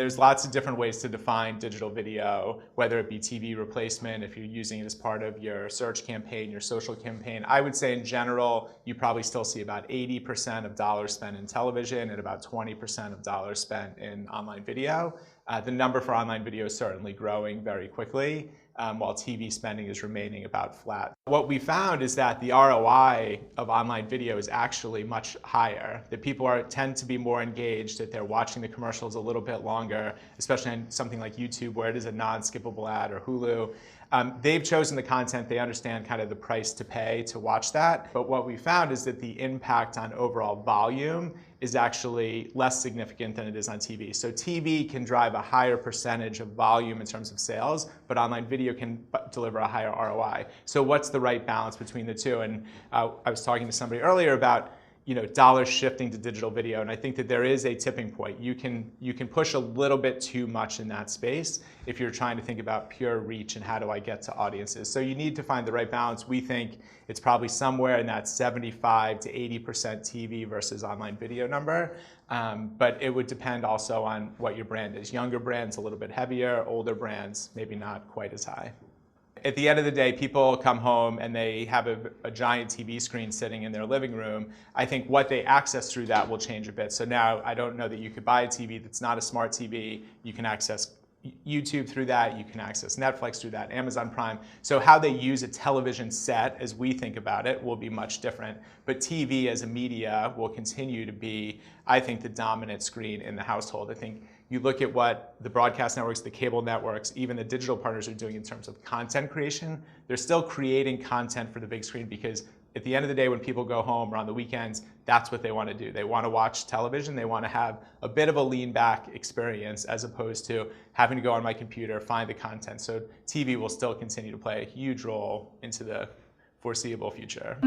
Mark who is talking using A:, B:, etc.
A: There's lots of different ways to define digital video, whether it be TV replacement, if you're using it as part of your search campaign, your social campaign. I would say in general, you probably still see about 80% of dollars spent in television and about 20% of dollars spent in online video. The number for online video is certainly growing very quickly, while TV spending is remaining about flat. What we found is that the ROI of online video is actually much higher, that people tend to be more engaged, that they're watching the commercials a little bit longer, especially on something like YouTube where it is a non-skippable ad, or Hulu. They've chosen the content, they understand kind of the price to pay to watch that, but what we found is that the impact on overall volume is actually less significant than it is on TV. So TV can drive a higher percentage of volume in terms of sales, but online video can deliver a higher ROI. So what's the right balance between the two? And I was talking to somebody earlier about dollars shifting to digital video, and I think that there is a tipping point. You can push a little bit too much in that space if you're trying to think about pure reach and how do I get to audiences. So you need to find the right balance. We think it's probably somewhere in that 75 to 80% TV versus online video number, but it would depend also on what your brand is. Younger brands a little bit heavier, older brands maybe not quite as high. At the end of the day, people come home and they have a giant TV screen sitting in their living room. I think what they access through that will change a bit. So now I don't know that you could buy a TV that's not a smart TV. You can access YouTube through that, you can access Netflix through that, Amazon Prime. So how they use a television set as we think about it will be much different. But TV as a media will continue to be, I think, the dominant screen in the household. I think you look at what the broadcast networks, the cable networks, even the digital partners are doing in terms of content creation. They're still creating content for the big screen because at the end of the day, when people go home or on the weekends, that's what they want to do. They want to watch television. They want to have a bit of a lean back experience as opposed to having to go on my computer, find the content. So TV will still continue to play a huge role into the foreseeable future.